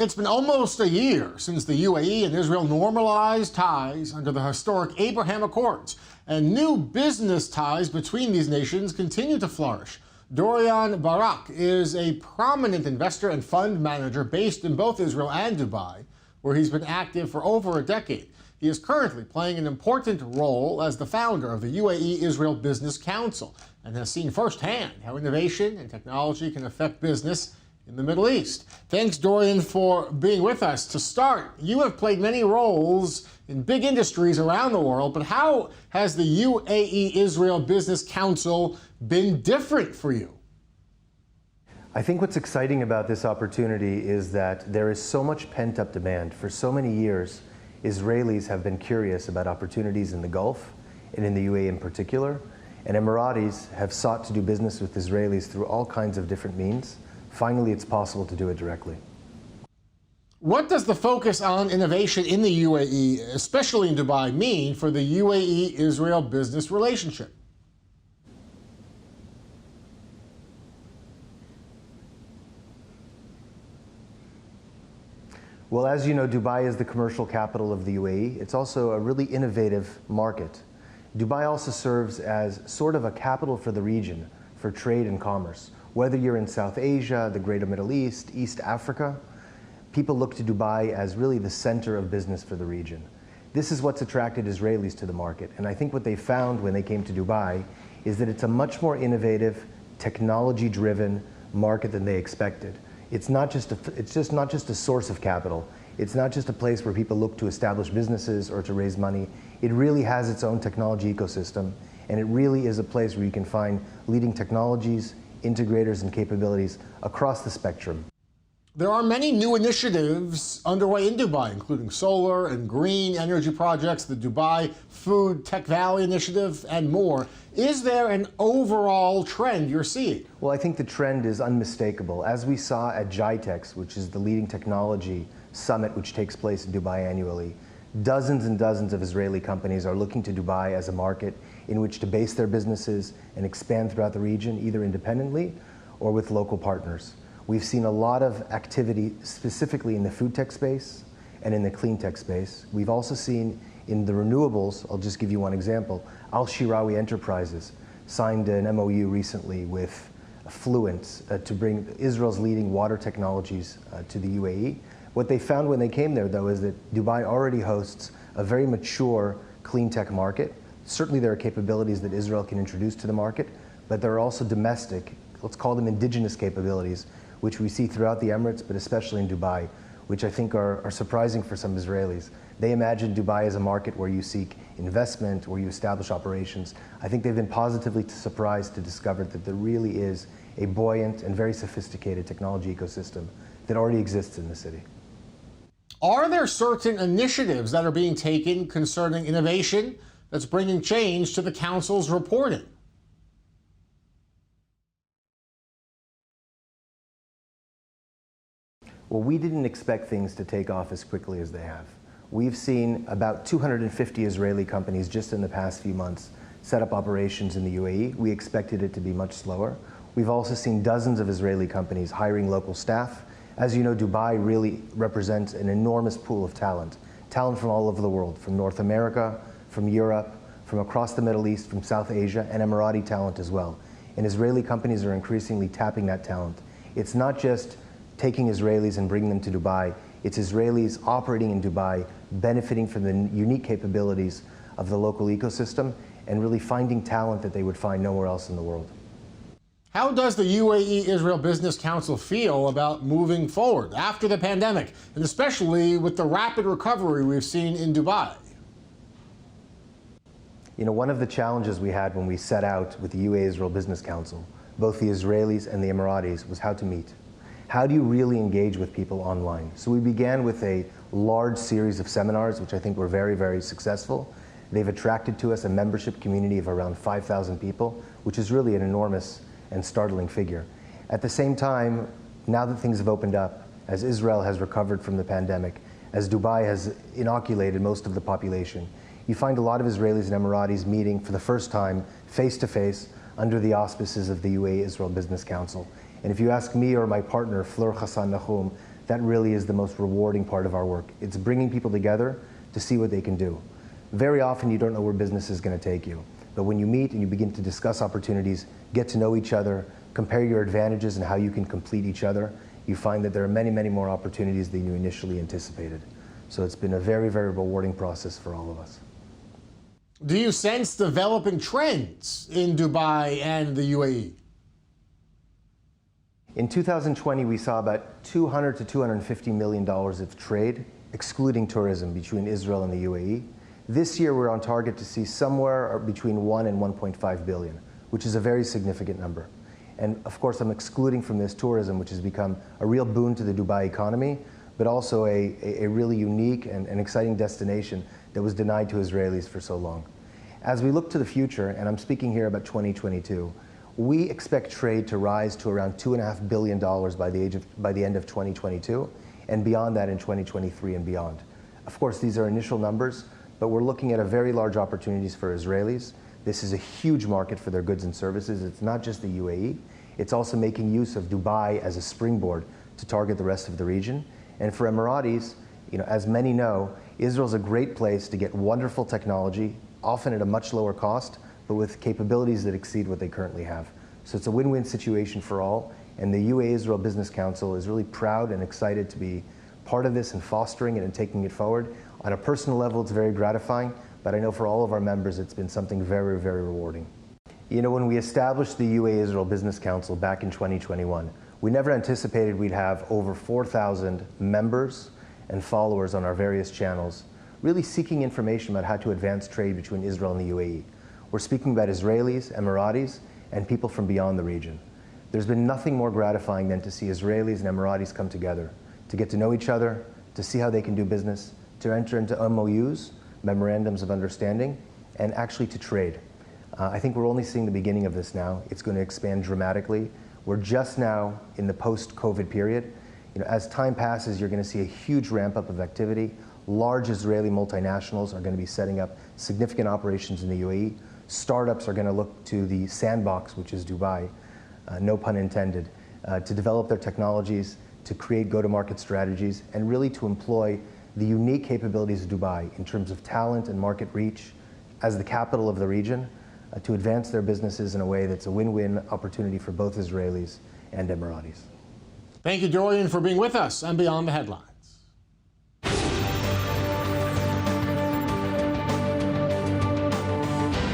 It's been almost a year since the UAE and Israel normalized ties under the historic Abraham Accords, and new business ties between these nations continue to flourish. Dorian Barak is a prominent investor and fund manager based in both Israel and Dubai, where he's been active for over a decade. He is currently playing an important role as the founder of the UAE Israel Business Council and has seen firsthand how innovation and technology can affect business in the Middle East. Thanks, Dorian, for being with us. To start, you have played many roles in big industries around the world, but how has the UAE Israel Business Council been different for you? I think what's exciting about this opportunity is that there is so much pent-up demand. For so many years, Israelis have been curious about opportunities in the Gulf and in the UAE in particular, and Emiratis have sought to do business with Israelis through all kinds of different means. Finally, it's possible to do it directly. What does the focus on innovation in the UAE, especially in Dubai, mean for the UAE-Israel business relationship? Well, as you know, Dubai is the commercial capital of the UAE. It's also a really innovative market. Dubai also serves as sort of a capital for the region, for trade and commerce. Whether you're in South Asia, the Greater Middle East, East Africa, people look to Dubai as really the center of business for the region. This is what's attracted Israelis to the market. And I think what they found when they came to Dubai is that it's a much more innovative, technology-driven market than they expected. It's not just a source of capital. It's not just a place where people look to establish businesses or to raise money. It really has its own technology ecosystem, and it really is a place where you can find leading technologies, integrators, and capabilities across the spectrum. There are many new initiatives underway in Dubai, including solar and green energy projects, the Dubai Food Tech Valley Initiative, and more. Is there an overall trend you're seeing? Well, I think the trend is unmistakable. As we saw at GITEX, which is the leading technology summit which takes place in Dubai annually, dozens and dozens of Israeli companies are looking to Dubai as a market in which to base their businesses and expand throughout the region, either independently or with local partners. We've seen a lot of activity specifically in the food tech space and in the clean tech space. We've also seen in the renewables, I'll just give you one example, Al-Shirawi Enterprises signed an MOU recently with Fluence to bring Israel's leading water technologies to the UAE. What they found when they came there, though, is that Dubai already hosts a very mature clean tech market. Certainly there are capabilities that Israel can introduce to the market, but there are also domestic, let's call them indigenous capabilities, which we see throughout the Emirates, but especially in Dubai, which I think are surprising for some Israelis. They imagine Dubai as a market where you seek investment, where you establish operations. I think they've been positively surprised to discover that there really is a buoyant and very sophisticated technology ecosystem that already exists in the city. Are there certain initiatives that are being taken concerning innovation that's bringing change to the Council's reporting? Well, we didn't expect things to take off as quickly as they have. We've seen about 250 Israeli companies just in the past few months set up operations in the UAE. We expected it to be much slower. We've also seen dozens of Israeli companies hiring local staff. As you know, Dubai really represents an enormous pool of talent from all over the world, from North America, from Europe, from across the Middle East, from South Asia, and Emirati talent as well. And Israeli companies are increasingly tapping that talent. It's not just taking Israelis and bringing them to Dubai. It's Israelis operating in Dubai, benefiting from the unique capabilities of the local ecosystem and really finding talent that they would find nowhere else in the world. How does the UAE Israel Business Council feel about moving forward after the pandemic, and especially with the rapid recovery we've seen in Dubai? You know, one of the challenges we had when we set out with the UAE Israel Business Council, both the Israelis and the Emiratis, was how to meet. How do you really engage with people online? So we began with a large series of seminars, which I think were very, very successful. They've attracted to us a membership community of around 5,000 people, which is really an enormous and startling figure. At the same time, now that things have opened up, as Israel has recovered from the pandemic, as Dubai has inoculated most of the population, you find a lot of Israelis and Emiratis meeting for the first time face-to-face under the auspices of the UAE Israel Business Council. And if you ask me or my partner, Fleur Hassan Nahum, that really is the most rewarding part of our work. It's bringing people together to see what they can do. Very often you don't know where business is going to take you, but when you meet and you begin to discuss opportunities, get to know each other, compare your advantages and how you can complete each other, you find that there are many, many more opportunities than you initially anticipated. So it's been a very, very rewarding process for all of us. Do you sense developing trends in Dubai and the UAE? In 2020, we saw about $200 to $250 million of trade, excluding tourism, between Israel and the UAE. This year, we're on target to see somewhere between 1 and 1.5 billion, which is a very significant number. And of course, I'm excluding from this tourism, which has become a real boon to the Dubai economy, but also a really unique and exciting destination that was denied to Israelis for so long. As we look to the future, and I'm speaking here about 2022, we expect trade to rise to around $2.5 billion by the end of 2022, and beyond that in 2023 and beyond. Of course, these are initial numbers, but we're looking at a very large opportunities for Israelis. This is a huge market for their goods and services. It's not just the UAE. It's also making use of Dubai as a springboard to target the rest of the region. And for Emiratis, as many know, Israel's a great place to get wonderful technology, often at a much lower cost, but with capabilities that exceed what they currently have. So it's a win-win situation for all, and the UAE-Israel Business Council is really proud and excited to be part of this and fostering it and taking it forward. On a personal level, it's very gratifying, but I know for all of our members, it's been something very, very rewarding. When we established the UAE-Israel Business Council back in 2021, we never anticipated we'd have over 4,000 members and followers on our various channels, really seeking information about how to advance trade between Israel and the UAE. We're speaking about Israelis, Emiratis, and people from beyond the region. There's been nothing more gratifying than to see Israelis and Emiratis come together, to get to know each other, to see how they can do business, to enter into MOUs, memorandums of understanding, and actually to trade. I think we're only seeing the beginning of this now. It's going to expand dramatically. We're just now in the post-COVID period. As time passes, you're going to see a huge ramp up of activity. Large Israeli multinationals are going to be setting up significant operations in the UAE. Startups are going to look to the sandbox, which is Dubai, no pun intended, to develop their technologies, to create go-to-market strategies, and really to employ the unique capabilities of Dubai in terms of talent and market reach as the capital of the region, to advance their businesses in a way that's a win-win opportunity for both Israelis and Emiratis. Thank you, Dorian, for being with us on Beyond the Headlines.